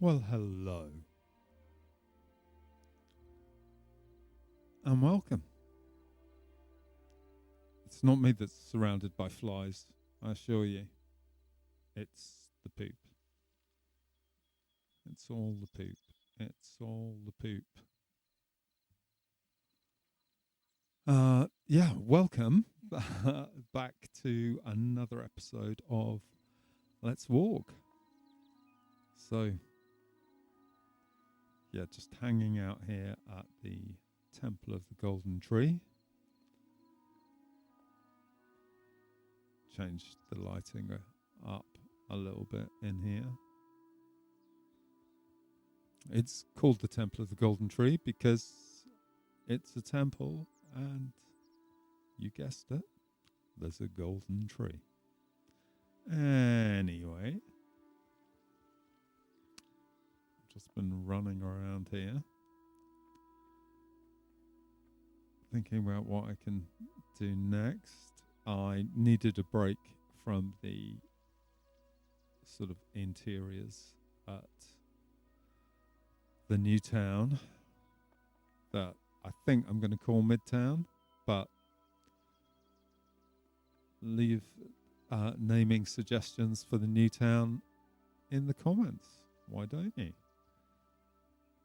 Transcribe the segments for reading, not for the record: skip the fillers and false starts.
Well, hello. And welcome. It's not me that's surrounded by flies, I assure you. It's the poop. It's all the poop. It's all the poop. Welcome back to another episode of Let's Walk. So, just hanging out here at the Temple of the Golden Tree. Changed the lighting up a little bit in here. It's called the Temple of the Golden Tree because it's a temple and, you guessed it, there's a golden tree. Anyway, just been running around here, thinking about what I can do next. I needed a break from the sort of interiors at the new town that I think I'm going to call Midtown, but leave naming suggestions for the new town in the comments. Why don't you?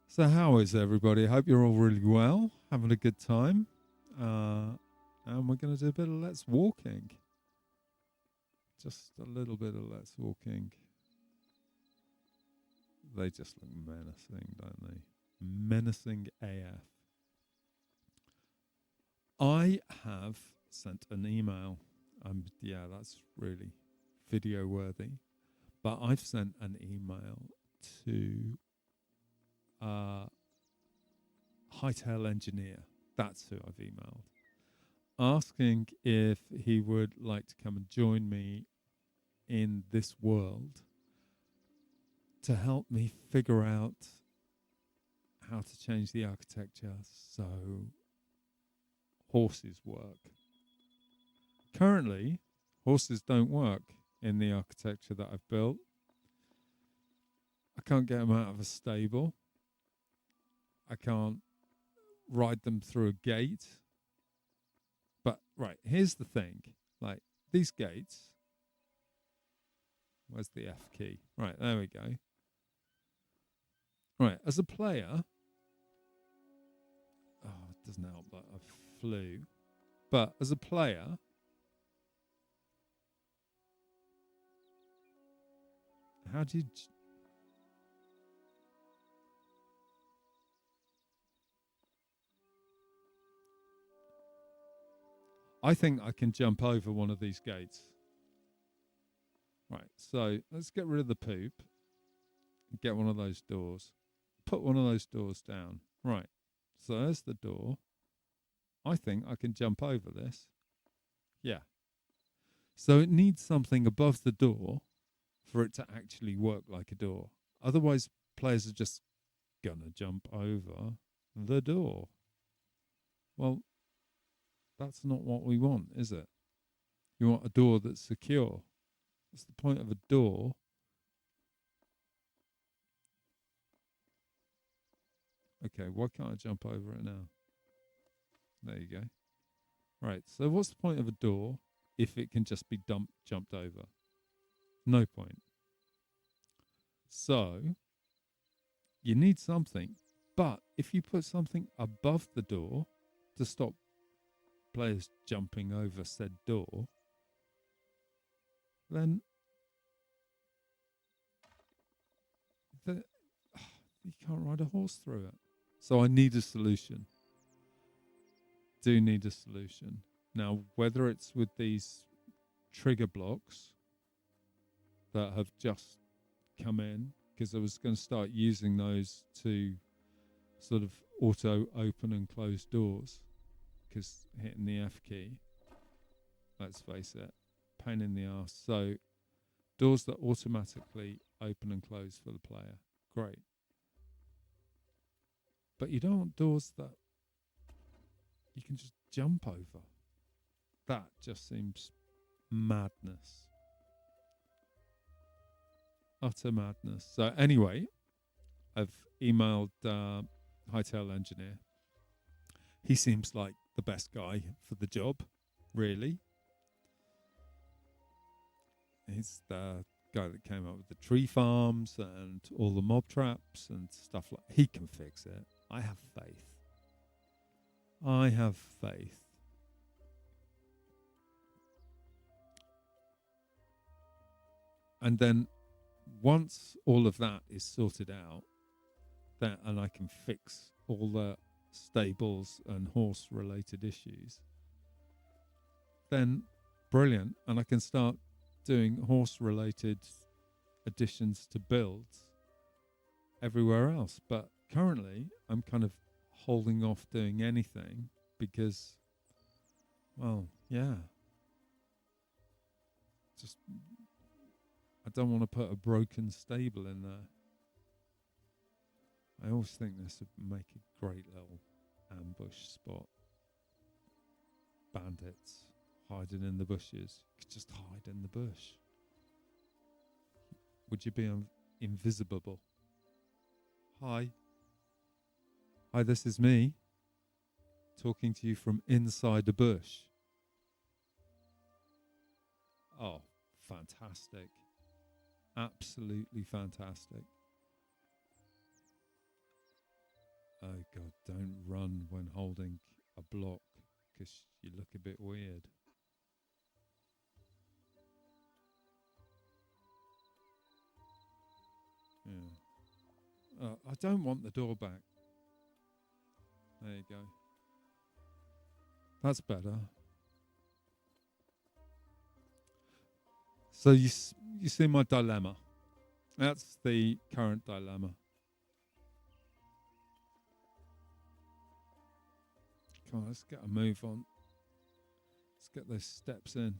So how is everybody? I hope you're all really well, having a good time. And we're going to do a bit of Let's Walking. Just a little bit of Let's Walking. They just look menacing, don't they? Menacing AF. I have sent an email. That's really video worthy. But I've sent an email to Hytale Engineer. That's who I've emailed. Asking if he would like to come and join me in this world to help me figure out how to change the architecture so horses work. Currently, horses don't work in the architecture that I've built. I can't get them out of a stable. I can't ride them through a gate. But, right, here's the thing. Like, these gates... Where's the F key? Right, there we go. Right, as a player... Oh, it doesn't help that I flew. But as a player... How do you... I think I can jump over one of these gates. Right, so let's get rid of the poop. Get one of those doors. Put one of those doors down. Right, so there's the door. I think I can jump over this. Yeah. So it needs something above the door for it to actually work like a door. Otherwise, players are just gonna jump over the door. Well, that's not what we want, is it? You want a door that's secure. What's the point of a door? Okay, why can't I jump over it now? There you go. Right, so what's the point of a door if it can just be jumped over? No point. So, you need something, but if you put something above the door to stop players jumping over said door, then you can't ride a horse through it. So I need a solution. Do need a solution. Now, whether it's with these trigger blocks that have just come in, because I was going to start using those to sort of auto open and close doors, because hitting the F key, let's face it, pain in the ass. So doors that automatically open and close for the player, great. But you don't want doors that you can just jump over. That just seems madness. Utter madness. So anyway, I've emailed Hytale engineer. He seems like the best guy for the job, really. He's the guy that came up with the tree farms and all the mob traps and stuff like. He can fix it. I have faith. I have faith. And then once all of that is sorted out, and I can fix all the stables and horse related issues, then brilliant. And I can start doing horse related additions to builds everywhere else. But currently I'm kind of holding off doing anything because, well, yeah, just I don't want to put a broken stable in there. I always think this would make a great little ambush spot. Bandits hiding in the bushes. You could just hide in the bush. Would you be invisible? Hi. Hi, this is me talking to you from inside a bush. Oh, fantastic. Absolutely fantastic. Oh, God, don't run when holding a block because you look a bit weird. Yeah. I don't want the door back. There you go. That's better. So you see my dilemma. That's the current dilemma. Come on, let's get a move on. Let's get those steps in.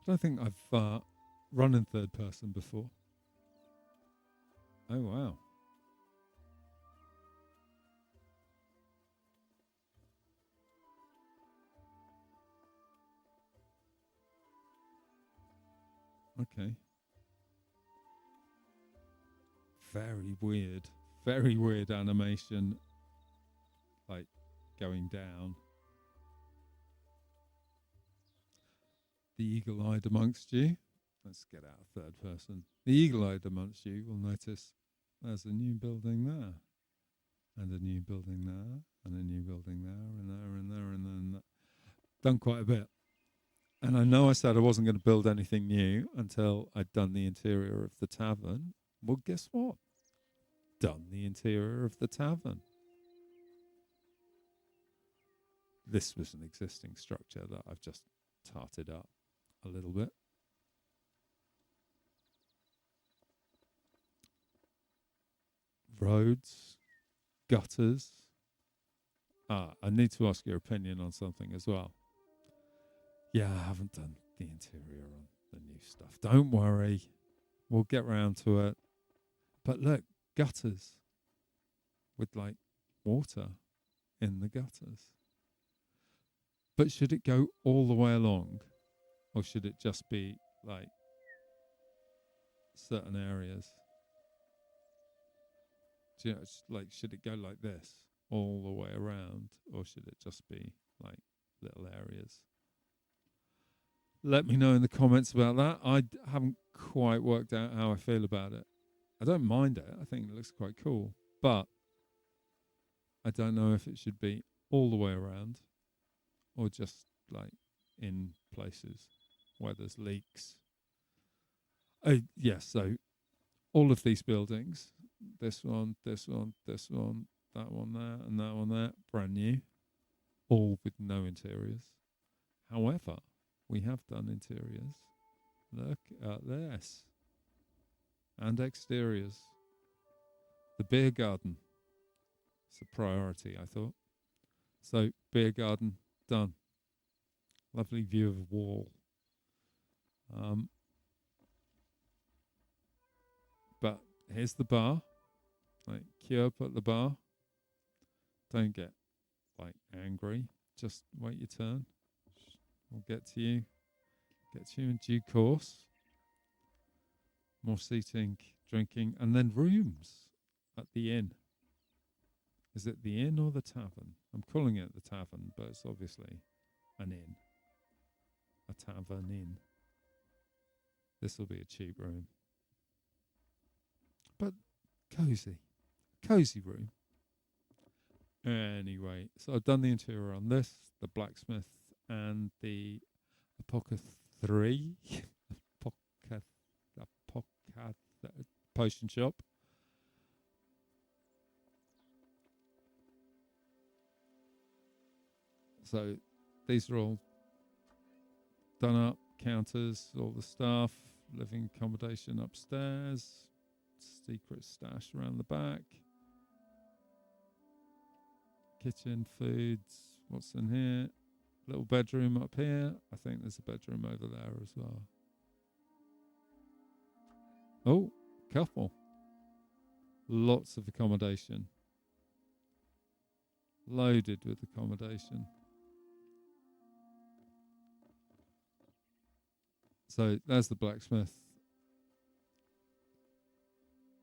I don't think I've run in third person before. Oh, wow. Okay. Very weird animation, like going down. The eagle-eyed amongst you. Let's get out of third person. The eagle-eyed amongst you will notice there's a new building there, and a new building there, and a new building there, and there, and there, and then done quite a bit. And I know I said I wasn't going to build anything new until I'd done the interior of the tavern. Well, guess what? Done the interior of the tavern. This was an existing structure that I've just tarted up a little bit. Roads, gutters. I need to ask your opinion on something as well. Yeah, I haven't done the interior on the new stuff. Don't worry. We'll get round to it. But look, gutters with like water in the gutters. But should it go all the way along? Or should it just be like certain areas? Do you know, like, should it go like this all the way around? Or should it just be like little areas? Let me know in the comments about that. I haven't quite worked out how I feel about it. I don't mind it. I think it looks quite cool. But I don't know if it should be all the way around or just like in places where there's leaks. Oh, yes. So all of these buildings, this one, this one, this one, that one there, and that one there, brand new, all with no interiors. However, we have done interiors. Look at this. And exteriors. The beer garden. It's a priority, I thought. So, beer garden, done. Lovely view of a wall. But here's the bar. Like, queue up at the bar. Don't get, like, angry. Just wait your turn. We'll get to you. Get to you in due course. more seating, drinking, and then rooms at the inn. Is it the inn or the tavern? I'm calling it the tavern, but it's obviously an inn. A tavern inn. This will be a cheap room. But cozy. Cozy room. Anyway, so I've done the interior on this, the blacksmith, and the apothecary. Potion shop. So these are all done up, counters, all the stuff, living accommodation upstairs, secret stash around the back, kitchen, foods, what's in here, little bedroom up here. I think there's a bedroom over there as well. Oh, couple. Lots of accommodation. Loaded with accommodation. So there's the blacksmith.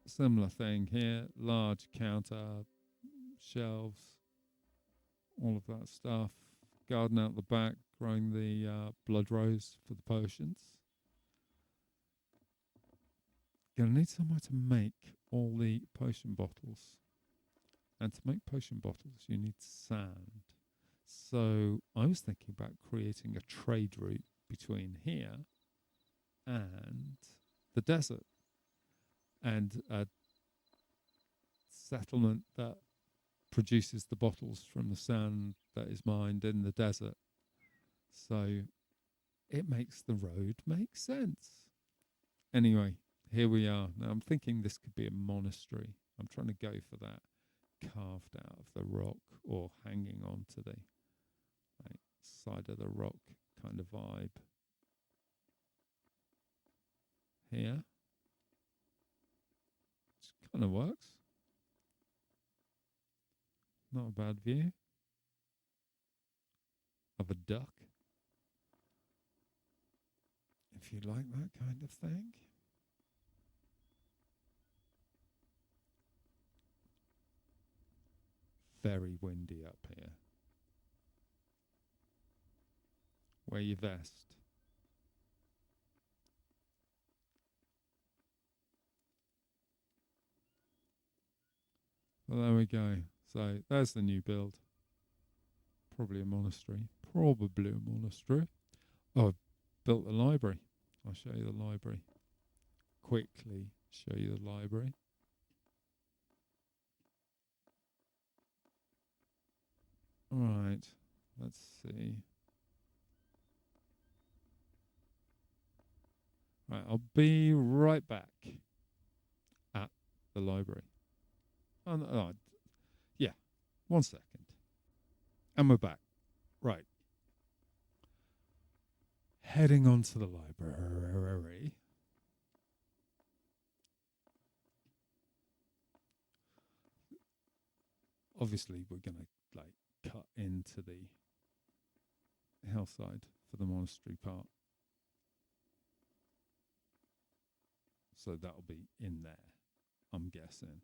Similar thing here. Large counter, shelves, all of that stuff. Garden out the back, growing the blood rose for the potions. Gonna need somewhere to make all the potion bottles. And to make potion bottles, you need sand. So I was thinking about creating a trade route between here and the desert, and a settlement that produces the bottles from the sand that is mined in the desert. So it makes the road make sense. Anyway, here we are. Now I'm thinking this could be a monastery. I'm trying to go for that carved out of the rock or hanging onto the side of the rock kind of vibe. Here. It kind of works. Not a bad view of a duck. If you like that kind of thing. Very windy up here. Wear your vest. Well, there we go. So there's the new build. Probably a monastery. Probably a monastery. Oh, I've built the library. I'll show you the library. Quickly show you the library. All right. Let's see. Right, I'll be right back at the library. Yeah, 1 second. And we're back. Right. Heading on to the library. Obviously, we're going to cut into the hillside for the monastery part. So that'll be in there, I'm guessing.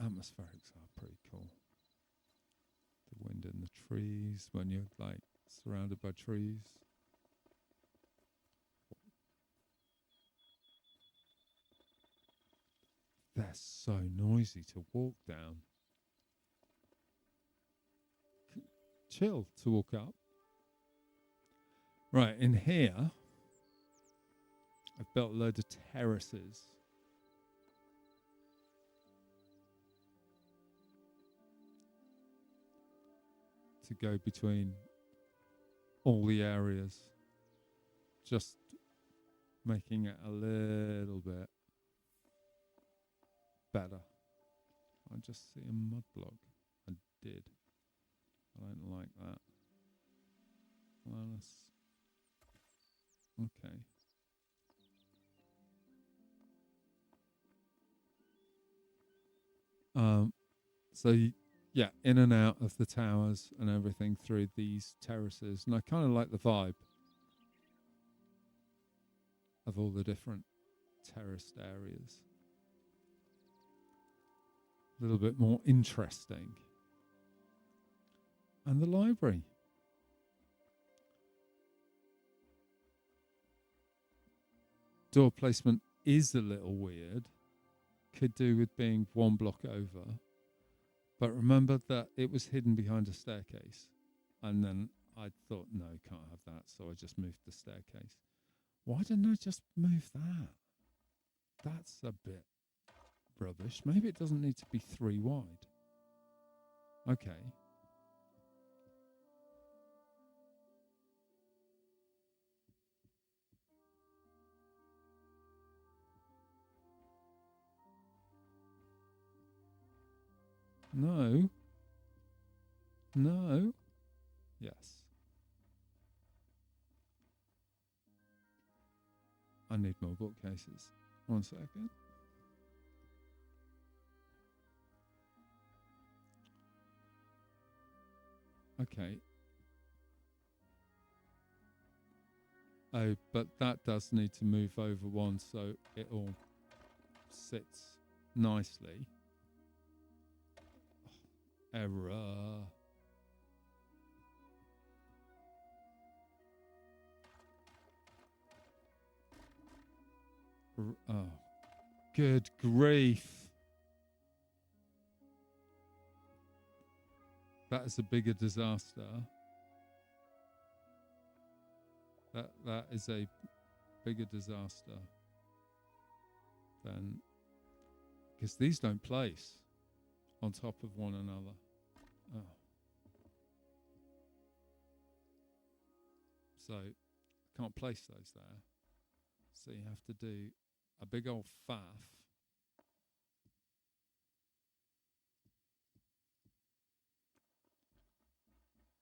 Atmospherics are pretty cool. The wind in the trees when you're surrounded by trees. They're so noisy to walk down. Chill to walk up. Right, in here, I've built a load of terraces. To go between all the areas. Just making it a little bit better. I just see a mud block. I did. I don't like that. Okay. So yeah, in and out of the towers and everything through these terraces. And I kind of like the vibe of all the different terraced areas. A little bit more interesting. And the library. Door placement is a little weird. Could do with being one block over. But remember that it was hidden behind a staircase. And then I thought, no, can't have that. So I just moved the staircase. Why didn't I just move that? That's a bit rubbish. Maybe it doesn't need to be 3 wide. Okay. No. No. Yes. I need more bookcases. 1 second. Okay. Oh, but that does need to move over one so it all sits nicely. Oh, error. Oh, good grief. That is a bigger disaster. That is a bigger disaster than, because these don't place on top of one another. Oh. So I can't place those there. So you have to do a big old faff.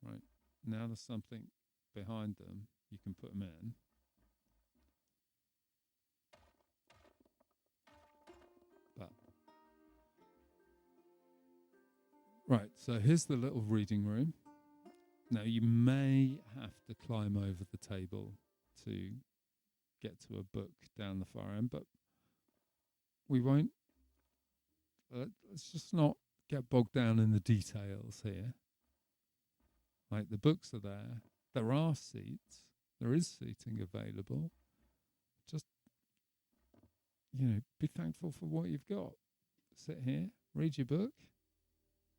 Right. Now there's something behind them. You can put them in. But right, so here's the little reading room. Now you may have to climb over the table to get to a book down the far end, but we won't. Let's just not get bogged down in the details here. Like, the books are there. There are seats. There is seating available. Just, be thankful for what you've got. Sit here, read your book,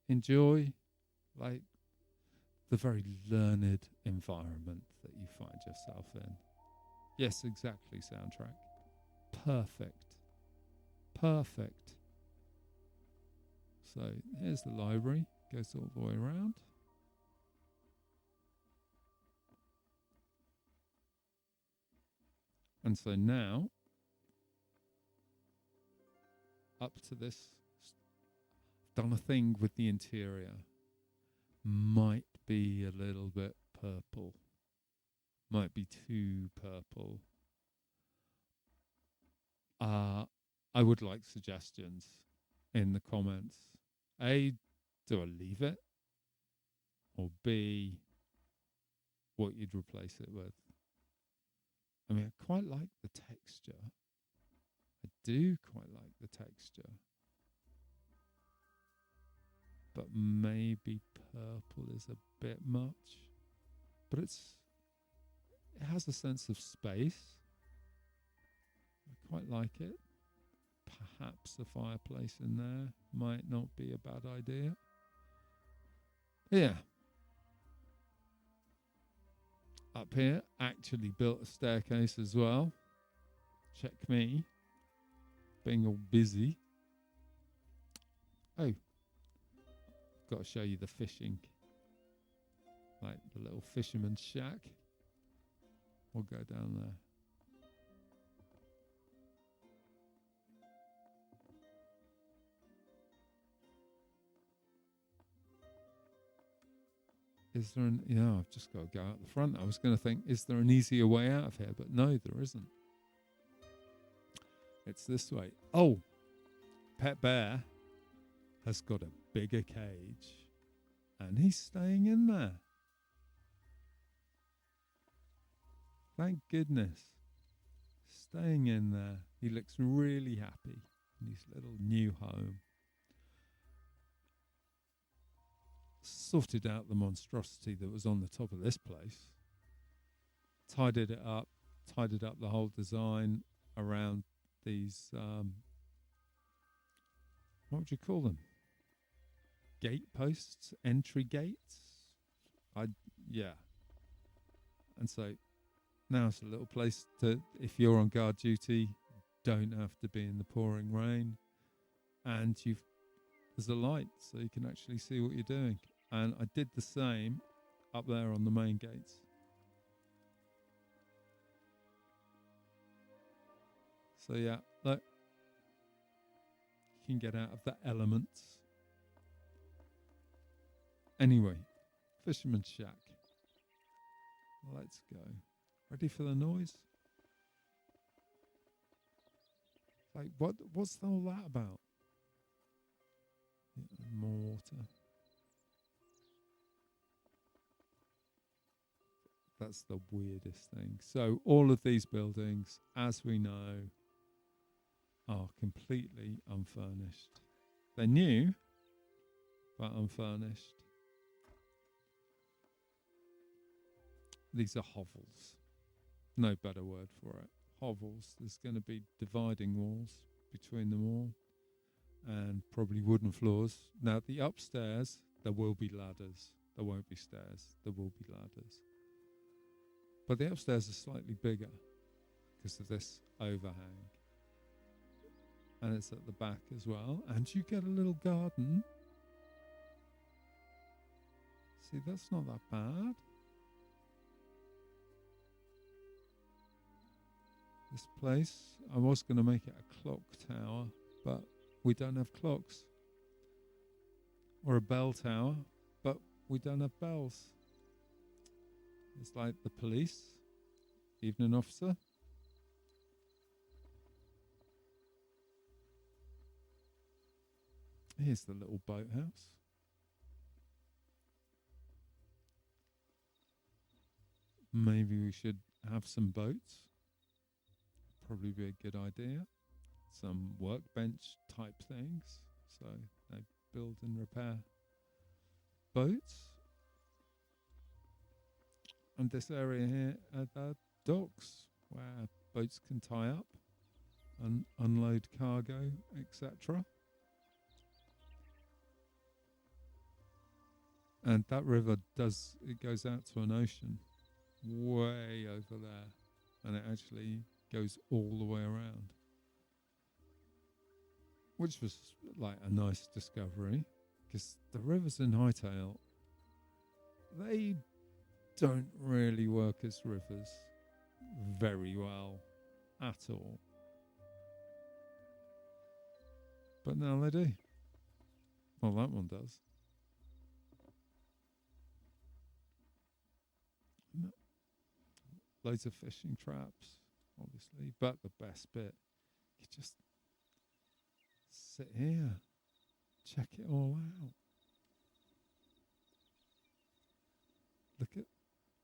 enjoy, like, the very learned environment that you find yourself in. Yes, exactly, soundtrack. Perfect. Perfect. So here's the library. Goes all the way around. And so now, up to this, done a thing with the interior. Might be a little bit purple. Might be too purple. I would like suggestions in the comments. A, do I leave it? Or B, what you'd replace it with? I mean, I quite like the texture. I do quite like the texture. But maybe purple is a bit much. But it has a sense of space. I quite like it. Perhaps a fireplace in there might not be a bad idea. Yeah. Up here, actually built a staircase as well. Check me. Being all busy. Oh. Got to show you the fishing. Like the little fisherman's shack. We'll go down there. Is there I've just got to go out the front. I was going to think, is there an easier way out of here? But no, there isn't. It's this way. Oh, Pet Bear has got a bigger cage. And he's staying in there. Thank goodness. Staying in there. He looks really happy in his little new home. Sorted out the monstrosity that was on the top of this place. Tidied it up the whole design around these, what would you call them? Gate posts? Entry gates? Yeah. And so now it's a little place to, if you're on guard duty, don't have to be in the pouring rain. And there's a light so you can actually see what you're doing. And I did the same up there on the main gates. So yeah, look, you can get out of the elements. Anyway, Fisherman's Shack. Let's go. Ready for the noise? Like, what's all that about? Yeah, more water. That's the weirdest thing. So all of these buildings, as we know, are completely unfurnished. They're new, but unfurnished. These are hovels. No better word for it. Hovels. There's going to be dividing walls between them all and probably wooden floors. Now, the upstairs, there will be ladders. There won't be stairs. There will be ladders. But the upstairs are slightly bigger because of this overhang. And it's at the back as well. And you get a little garden. See, that's not that bad. This place, I was going to make it a clock tower, but we don't have clocks. Or a bell tower, but we don't have bells. It's like the police, evening officer. Here's the little boathouse. Maybe we should have some boats. Probably be a good idea. Some workbench type things. So they build and repair boats. And this area here are the docks where boats can tie up and unload cargo, etc. And that river it goes out to an ocean way over there, and it actually goes all the way around, which was like a nice discovery, because the rivers in Hytale, they don't really work as rivers very well at all. But now they do. Well, that one does. No. Loads of fishing traps, obviously, but the best bit, you just sit here, check it all out.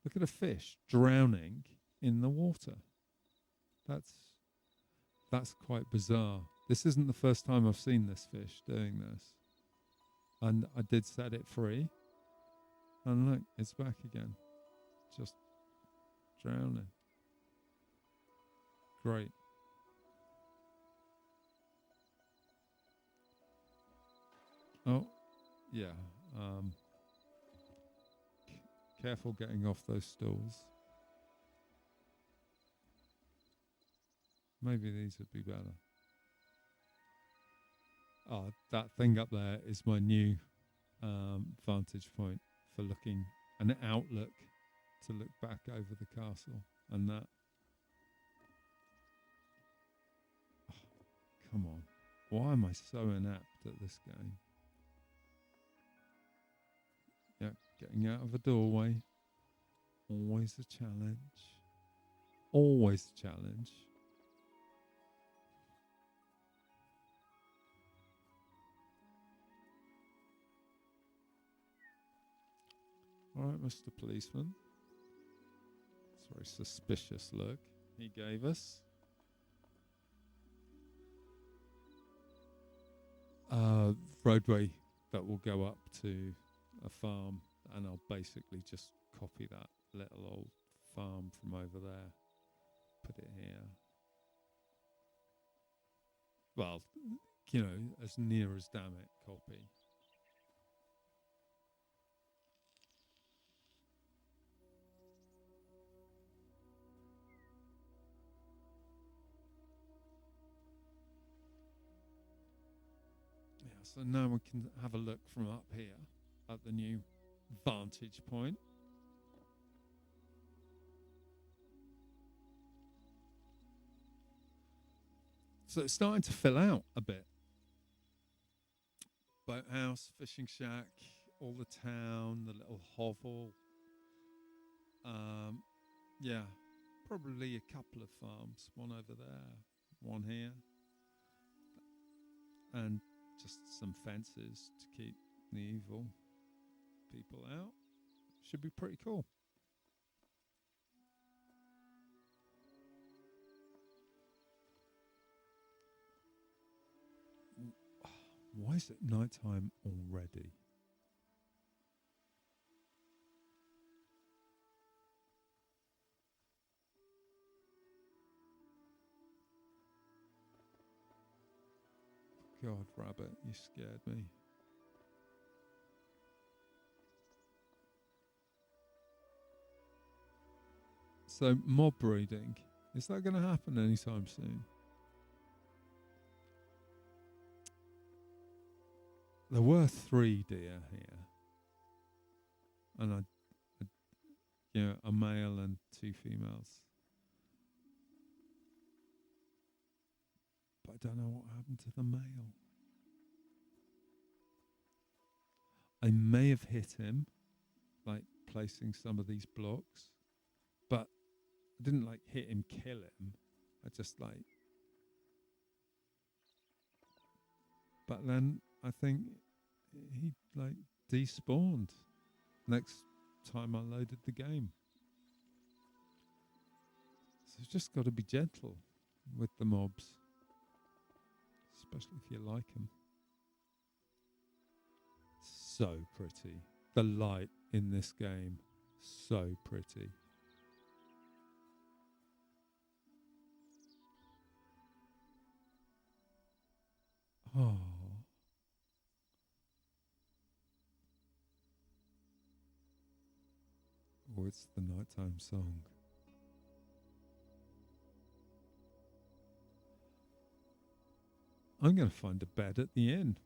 Look at a fish drowning in the water. That's quite bizarre. This isn't the first time I've seen this fish doing this. And I did set it free. And look, it's back again. Just drowning. Great. Oh, yeah. Careful getting off those stools. Maybe these would be better. Oh, that thing up there is my new vantage point for looking, an outlook to look back over the castle. And that. Oh, come on. Why am I so inept at this game? Yeah, getting out of a doorway. Always a challenge. Always a challenge. All right, Mr. Policeman. It's a very suspicious look he gave us. Roadway that will go up to a farm, and I'll basically just copy that little old farm from over there, put it here. Well, you know, as near as damn it copy. Yeah, so now we can have a look from up here at the new Vantage Point. So it's starting to fill out a bit. Boathouse, fishing shack, all the town, the little hovel. Yeah, probably a couple of farms. One over there, one here. And just some fences to keep the evil people out. Should be pretty cool. Why is it nighttime already? God, Rabbit, you scared me. So, mob breeding, is that going to happen anytime soon? There were 3 deer here, and a male and 2 females. But I don't know what happened to the male. I may have hit him, like placing some of these blocks, but I didn't like hit him, kill him. I just like. But then I think he like despawned next time I loaded the game. So you've just got to be gentle with the mobs, especially if you like them. So pretty. The light in this game, so pretty. Oh. Oh, it's the nighttime song. I'm going to find a bed at the inn.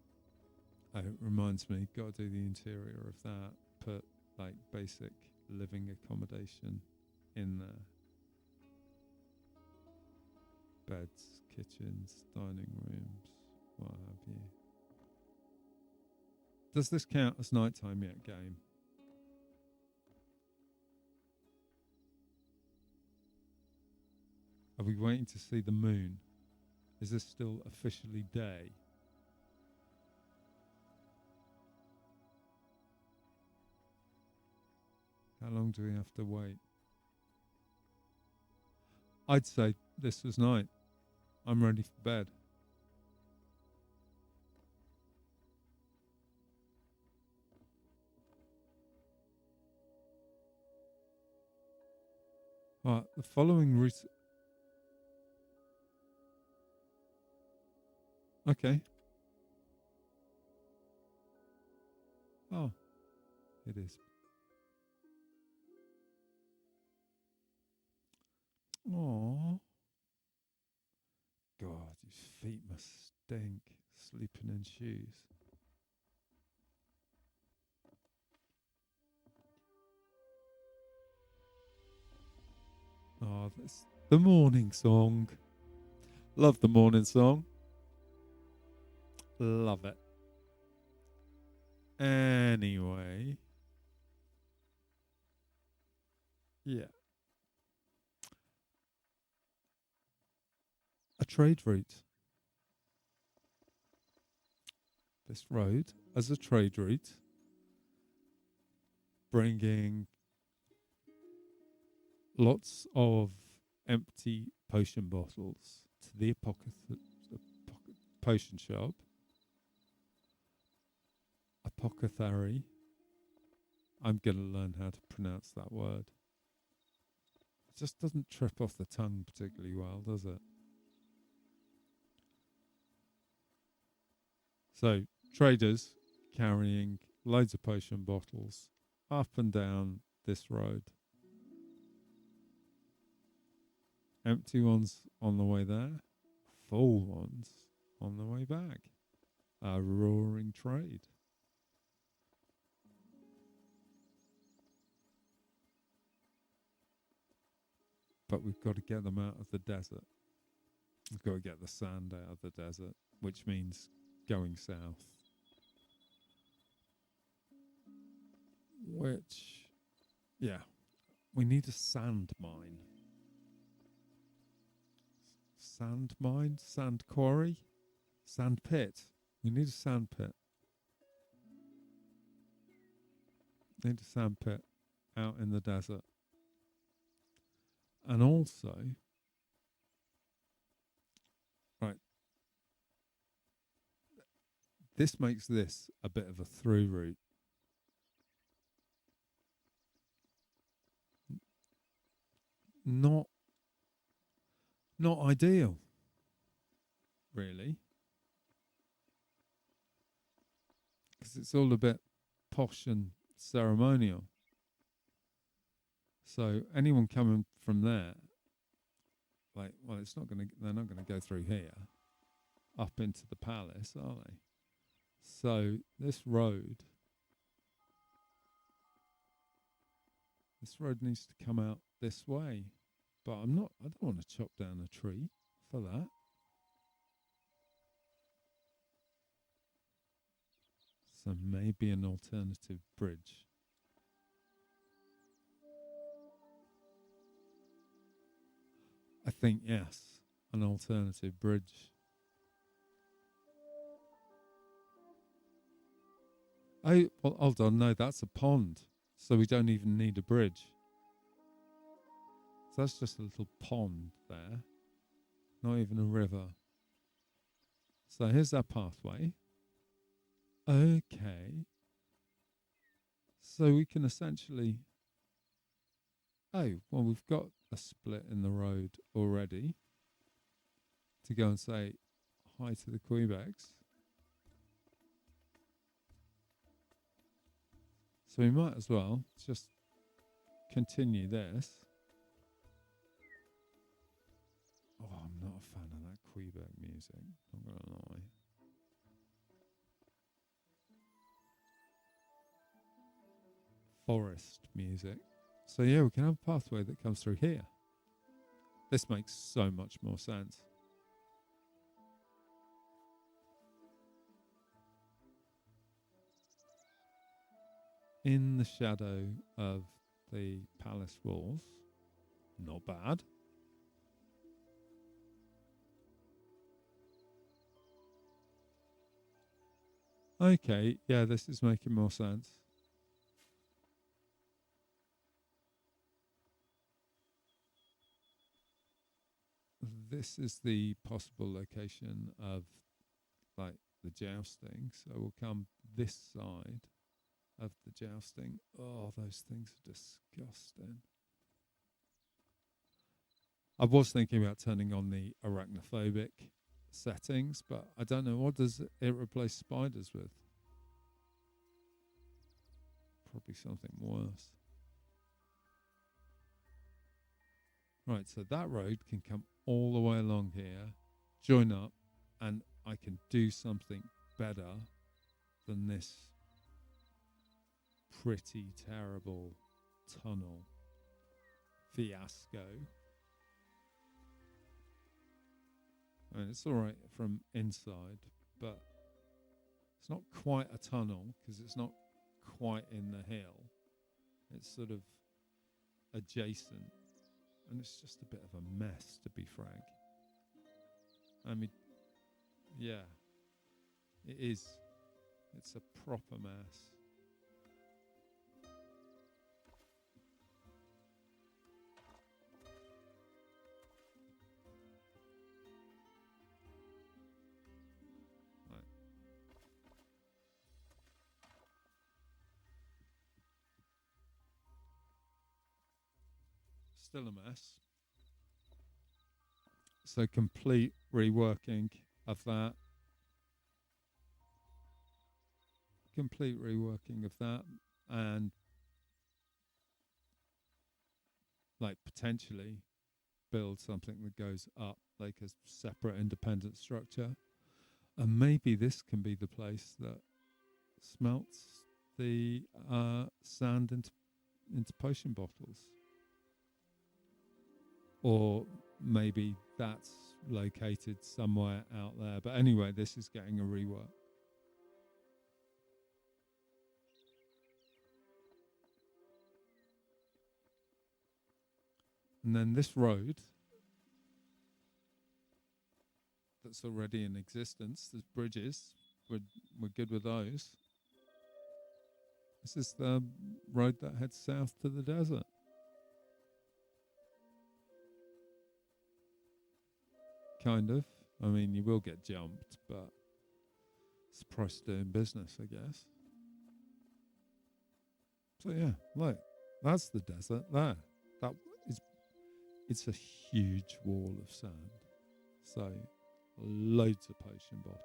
Oh, it reminds me, got to do the interior of that. Put like basic living accommodation in there. Beds, kitchens, dining rooms, what have you. Does this count as nighttime yet, game? Are we waiting to see the moon? Is this still officially day? How long do we have to wait? I'd say this was night. I'm ready for bed. Alright, the following route. Okay. Oh, it is. Aww. God, his feet must stink, sleeping in shoes. Oh, that's the morning song. Love the morning song. Love it. Anyway. Yeah. A trade route. This road as a trade route bringing lots of empty potion bottles to the potion shop. Apothecary. I'm going to learn how to pronounce that word. It just doesn't trip off the tongue particularly well, does it? So, traders carrying loads of potion bottles up and down this road. Empty ones on the way there, full ones on the way back. A roaring trade. But we've got to get them out of the desert. We've got to get the sand out of the desert, which means going south. Which, yeah, we need a sand mine. Sand mine? Sand quarry? Sand pit. We need a sand pit. Need a sand pit out in the desert. And also, right, this makes this a bit of a through route. Not ideal, really, because it's all a bit posh and ceremonial. So anyone coming from there, like, well, they're not gonna go through here, up into the palace, are they? So this road needs to come out this way. But I don't want to chop down a tree for that. So maybe an alternative bridge. I think, yes, an alternative bridge. Oh, well, hold on. No, that's a pond. So we don't even need a bridge. So that's just a little pond there. Not even a river. So here's our pathway. Okay. So we can essentially... Oh, well, we've got a split in the road already to go and say hi to the Quebecs. So we might as well just continue this. Oh, I'm not a fan of that Quebec music, not gonna lie. Forest music. So yeah, we can have a pathway that comes through here. This makes so much more sense. In the shadow of the palace walls. Not bad. Okay, yeah, this is making more sense. This is the possible location of, like, the jousting. So we'll come this side of the jousting. Oh, those things are disgusting. I was thinking about turning on the arachnophobic settings, but I don't know. What does it replace spiders with? Probably something worse. Right, so that road can come all the way along here, join up, and I can do something better than this pretty terrible tunnel fiasco. I mean, it's all right from inside, but it's not quite a tunnel because it's not quite in the hill. It's sort of adjacent, and it's just a bit of a mess, to be frank. I mean, yeah, it is. It's a proper mess. still a mess. So complete reworking of that. And like potentially build something that goes up like a separate independent structure. And maybe this can be the place that smelts the sand into potion bottles. Or maybe that's located somewhere out there. But anyway, this is getting a rework. And then this road that's already in existence, there's bridges. We're good with those. This is the road that heads south to the desert. Kind of. I mean, you will get jumped, but it's the price of doing business, I guess. So yeah, look, that's the desert there. That is, it's a huge wall of sand. So loads of potion bottles.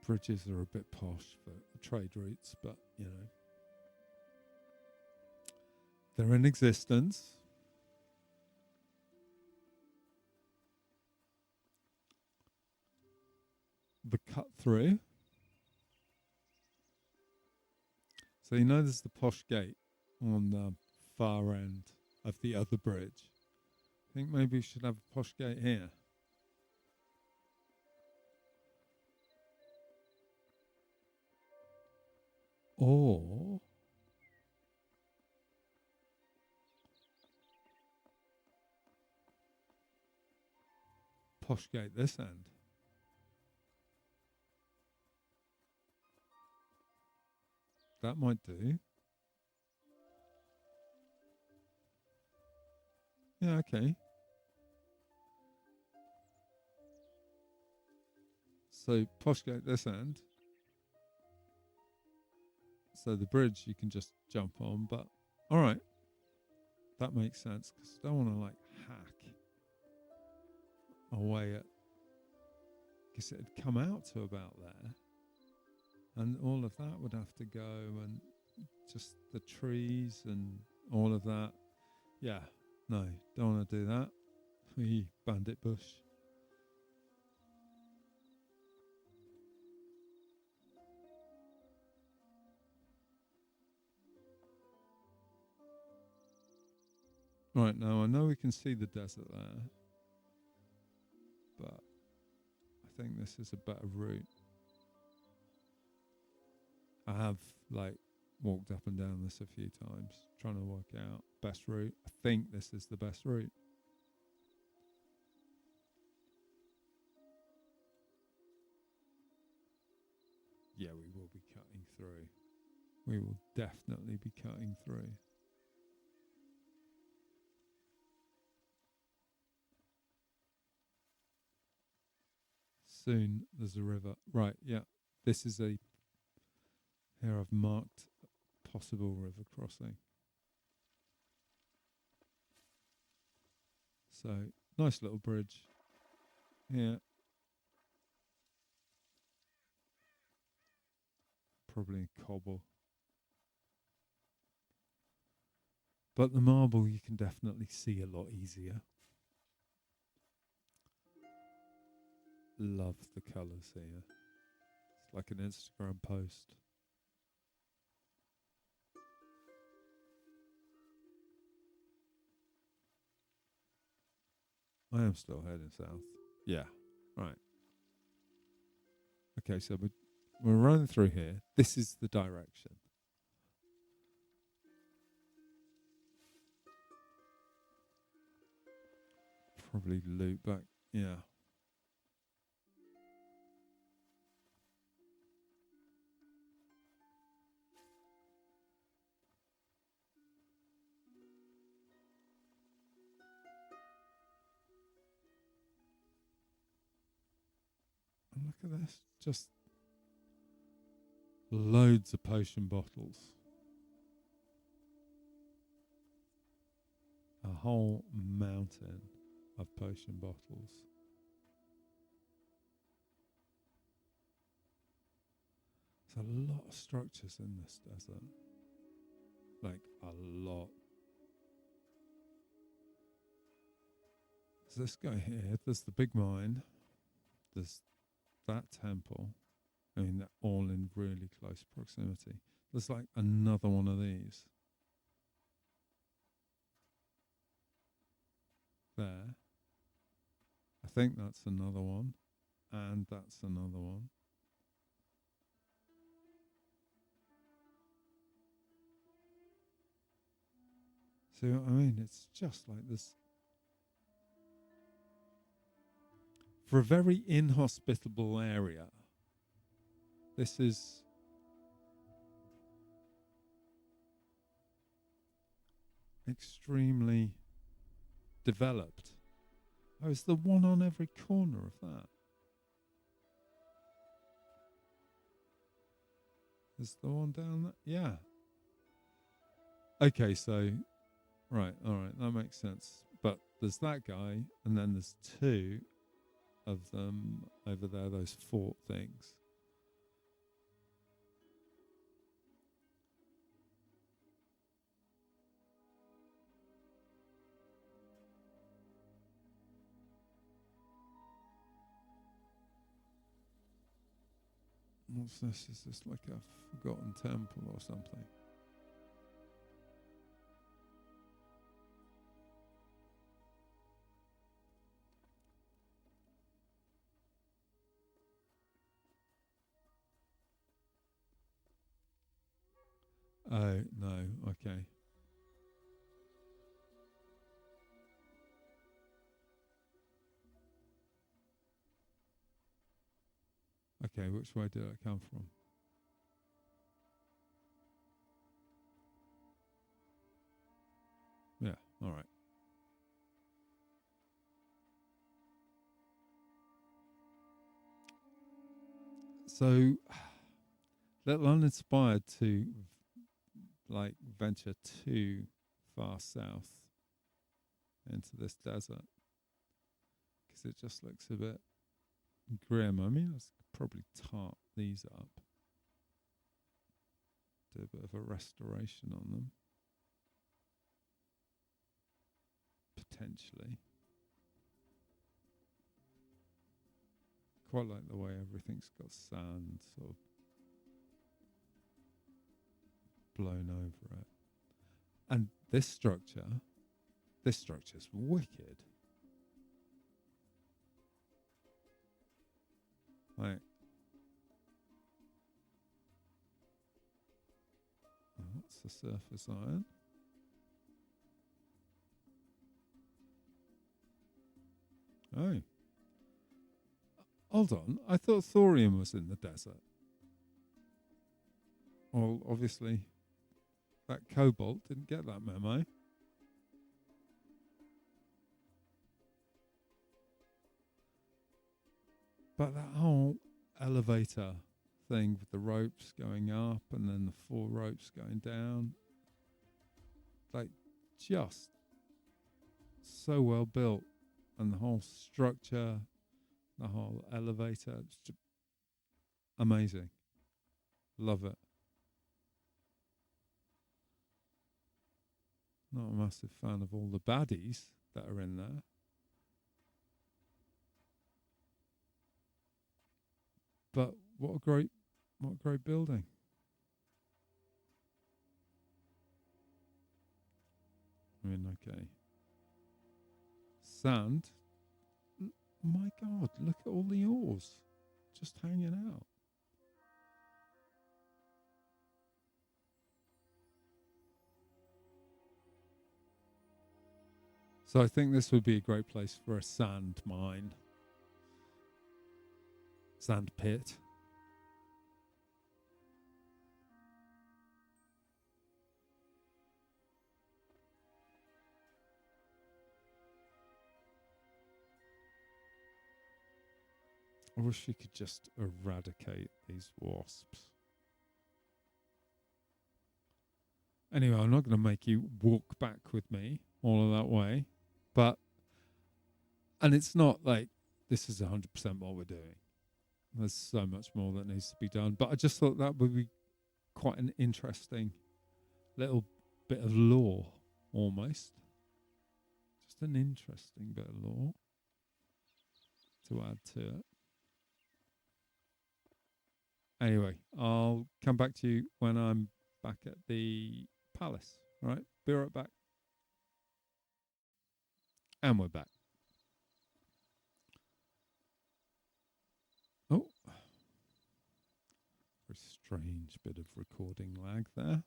Bridges are a bit posh for trade routes, but you know, they're in existence. The cut through. So you know there's the posh gate on the far end of the other bridge. I think maybe we should have a posh gate here. Or posh gate this end. That might do. Yeah, okay. So posh gate this end. So the bridge you can just jump on, but all right. That makes sense because I don't want to like hack away at, because it'd come out to about there. And all of that would have to go, and just the trees and all of that. Yeah, no, don't want to do that. Bandit bush. Right, now I know we can see the desert there, but I think this is a better route. I have like walked up and down this a few times, trying to work out best route. I think this is the best route. Yeah, we will be cutting through. We will definitely be cutting through. Soon there's a river. Right, yeah. This is a... Here I've marked possible river crossing. So, nice little bridge. Yeah. Probably cobble. But the marble you can definitely see a lot easier. Love the colours here. It's like an Instagram post. I am still heading south. Yeah, right. Okay, so we're running through here. This is the direction. Probably loop back. Yeah. And look at this. Just loads of potion bottles. A whole mountain of potion bottles. There's a lot of structures in this desert. Like, a lot. There's this guy here. There's the big mine. There's that temple. I mean, they're all in really close proximity. There's like another one of these. There. I think that's another one. And that's another one. See what I mean? It's just like this. For a very inhospitable area, this is extremely developed. Oh, is the one on every corner of that? Is the one down there? Yeah. Okay, so, right, all right, that makes sense. But there's that guy, and then there's two of them over there, those fort things. What's this? Is this like a forgotten temple or something? Oh, no, okay. Okay, which way did it come from? Yeah, all right. So, little uninspired to like venture too far south into this desert because it just looks a bit grim. I mean, I could probably tarp these up, do a bit of a restoration on them, potentially. Quite like the way everything's got sand sort of blown over it. And this structure's wicked. Like, that's the surface iron. Oh. Hold on, I thought thorium was in the desert. Well, obviously, that cobalt didn't get that memo. But that whole elevator thing with the ropes going up and then the 4 ropes going down, like, just so well built. And the whole structure, the whole elevator, it's just amazing. Love it. Not a massive fan of all the baddies that are in there. But what a great building. I mean, okay. Sand. My God, look at all the oars just hanging out. So I think this would be a great place for a sand mine. Sand pit. I wish you could just eradicate these wasps. Anyway, I'm not going to make you walk back with me all of that way. And it's not like this is 100% what we're doing. There's so much more that needs to be done. But I just thought that would be quite an interesting little bit of lore, almost. Just an interesting bit of lore to add to it. Anyway, I'll come back to you when I'm back at the palace. All right, be right back. And we're back. Oh, very strange bit of recording lag there.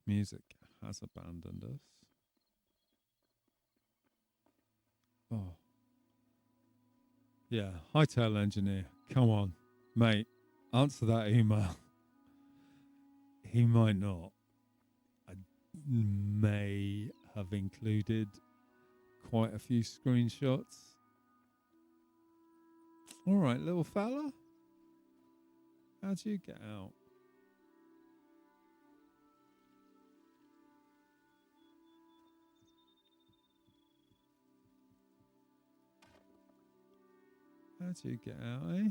Music has abandoned us. Oh. Yeah, Hytale engineer, come on, mate, answer that email. He might not. I may have included quite a few screenshots. All right, little fella, how'd you get out? How'd you get out, eh?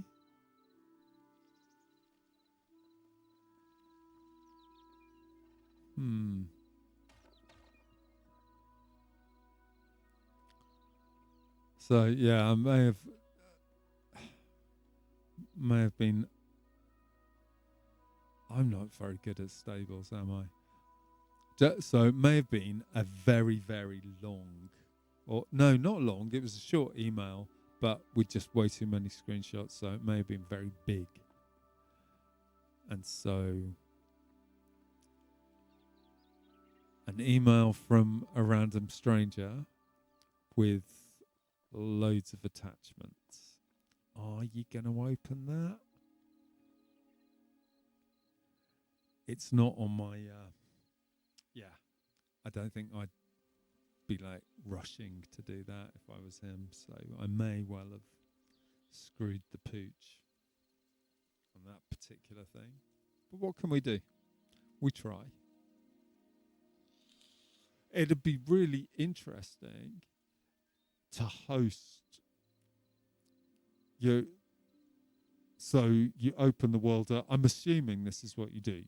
So yeah, I may have been. I'm not very good at stables, am I? So it may have been a very, very long, or no, not long. It was a short email, but with just way too many screenshots. So it may have been very big. And so an email from a random stranger with loads of attachments. Are you going to open that? It's not on my, I don't think I'd be like rushing to do that if I was him. So I may well have screwed the pooch on that particular thing. But what can we do? We try. It'd be really interesting to host you. So you open the world up. I'm assuming this is what you do.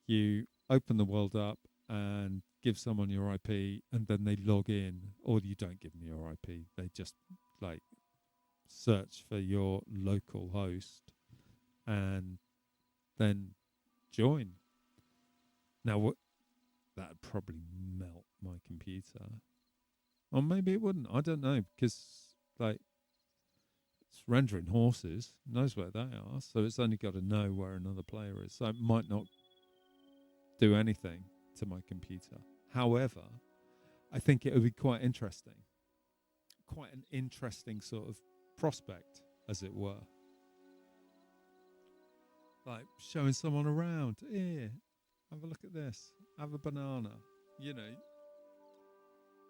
You open the world up and give someone your IP, and then they log in, or you don't give them your IP. They just like search for your local host and then join. Now, what? That'd probably melt my computer, or maybe it wouldn't. I don't know, because like it's rendering horses, knows where they are, so it's only got to know where another player is. So it might not do anything to my computer. However, I think it would be quite interesting. Quite an interesting sort of prospect, as it were. Like showing someone around. Here, have a look at this. Have a banana. You know,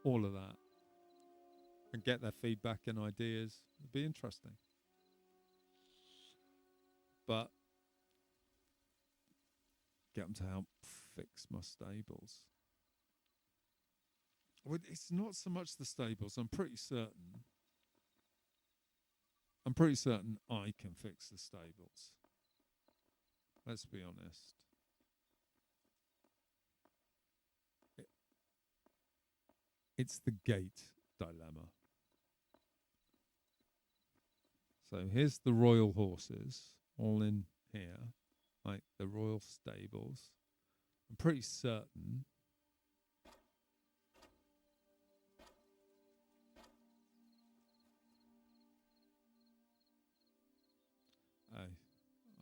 all of that. And get their feedback and ideas. It'd be interesting. But get them to help fix my stables. Well, it's not so much the stables. I'm pretty certain I can fix the stables. Let's be honest. It's the gate dilemma. So here's the royal horses, all in here, like the royal stables. I'm pretty certain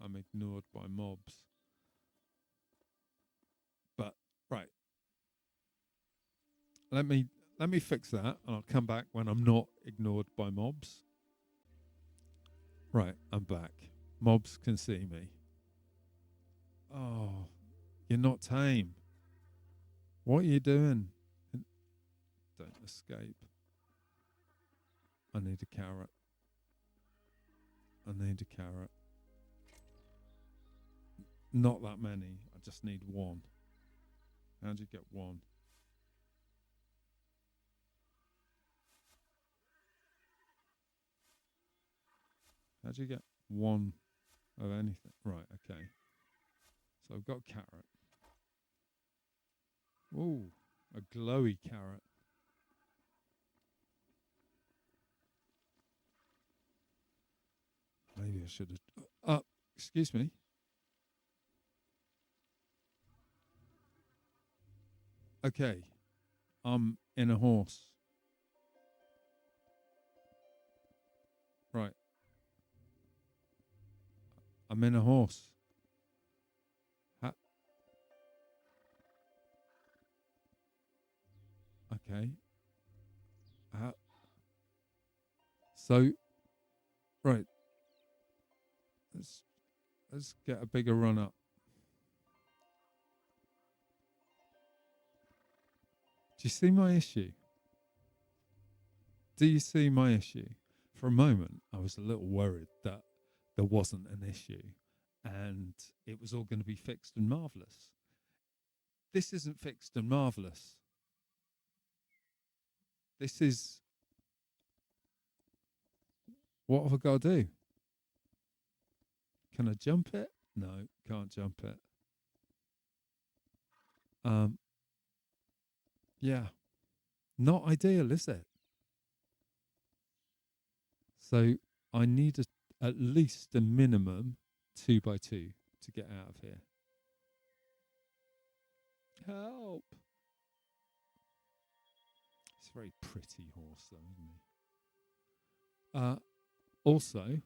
I'm ignored by mobs. But right, let me fix that, and I'll come back when I'm not ignored by mobs. Right, I'm back. Mobs can see me. Oh, you're not tame. What are you doing? Don't escape. I need a carrot. I need a carrot. Not that many. I just need one. How do you get one? How do you get one of anything? Right, okay. So I've got carrot. Ooh, a glowy carrot. Maybe I should have... excuse me. Okay. I'm in a horse. Right. I'm in a horse. Okay. So, right. Let's get a bigger run up. Do you see my issue? Do you see my issue? For a moment, I was a little worried that there wasn't an issue and it was all going to be fixed and marvellous. This isn't fixed and marvellous. This is... What have I got to do? Can I jump it? No, can't jump it. Yeah. Not ideal, is it? So I need at least a minimum 2x2 to get out of here. Help! It's a very pretty horse, though, isn't he? Also,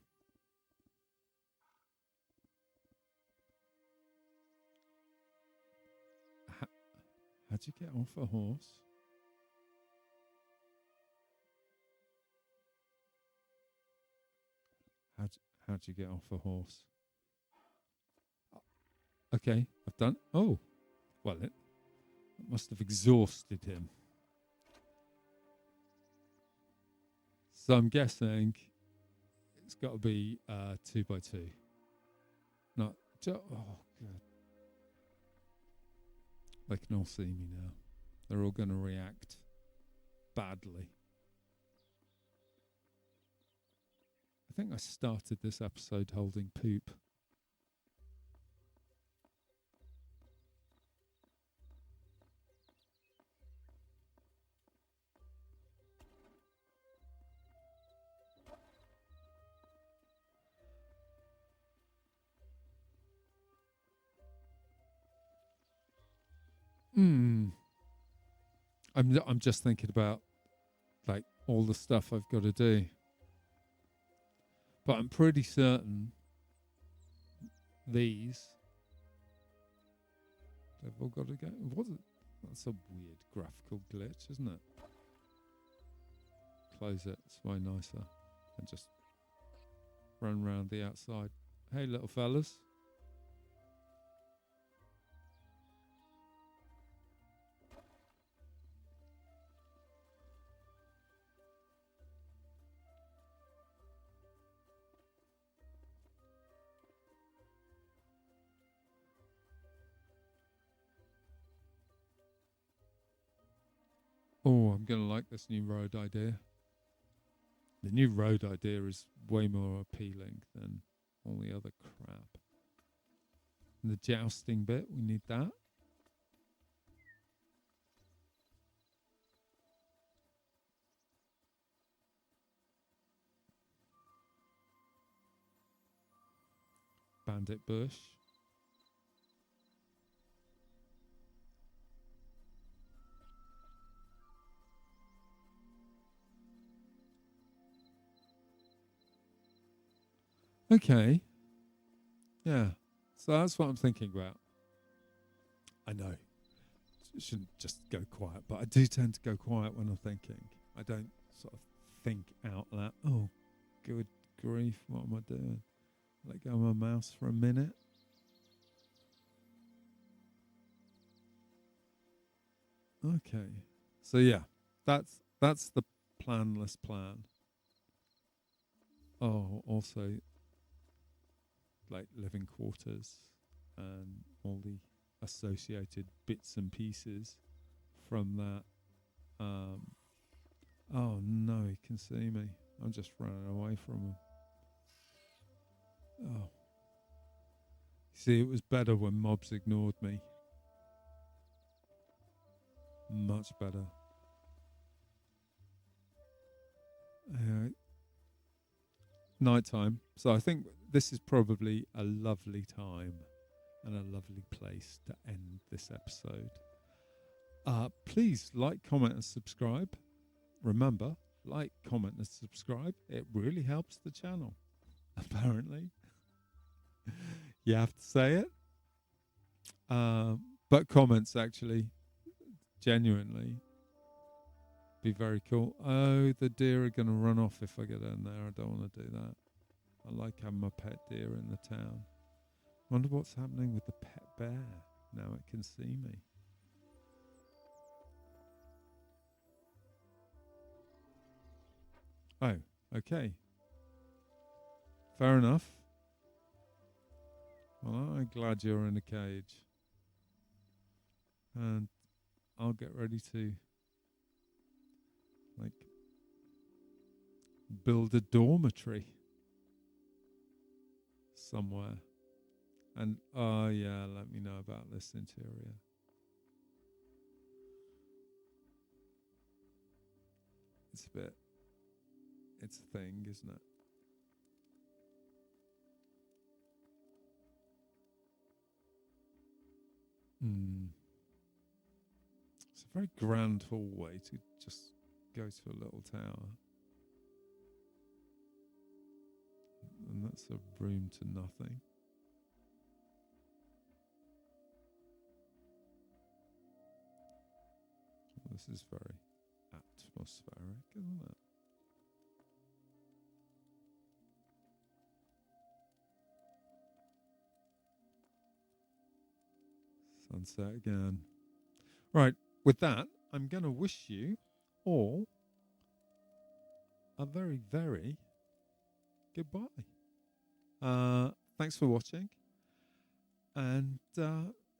how'd you get off a horse? How'd you get off a horse? Okay, I've done... Oh, well, it must have exhausted him. So I'm guessing it's got to be 2x2. No, oh, God. They can all see me now. They're all going to react badly. I think I started this episode holding poop. I'm just thinking about like all the stuff I've got to do. But I'm pretty certain they've all got to go. That's a weird graphical glitch, isn't it? Close it. It's way nicer. And just run around the outside. Hey, little fellas. Oh, I'm going to like this new road idea. The new road idea is way more appealing than all the other crap. And the jousting bit, we need that. Bandit bush. Okay. Yeah. So that's what I'm thinking about. I know. It shouldn't just go quiet, but I do tend to go quiet when I'm thinking. I don't sort of think out loud. Oh, good grief, what am I doing? Let go of my mouse for a minute. Okay. So yeah, that's the planless plan. Oh, also like living quarters and all the associated bits and pieces from that. Oh no, he can see me. I'm just running away from him. Oh, see, it was better when mobs ignored me. Much better. Nighttime. So I think this is probably a lovely time and a lovely place to end this episode. Please like, comment, and subscribe. Remember, like, comment, and subscribe. It really helps the channel. Apparently, you have to say it. But comments actually genuinely be very cool. Oh, the deer are going to run off if I get in there. I don't want to do that. I like having my pet deer in the town. Wonder what's happening with the pet bear now it can see me. Oh, okay. Fair enough. Well, I'm glad you're in a cage. And I'll get ready to like build a dormitory somewhere. And oh yeah, let me know about this interior. It's a bit, it's a thing, isn't it? It's a very grand hallway to just go to a little tower. And that's a room to nothing. This is very atmospheric, isn't it? Sunset again. Right, with that, I'm going to wish you all a very, very goodbye. Thanks for watching and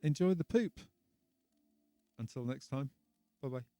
enjoy the poop. Until next time, bye bye.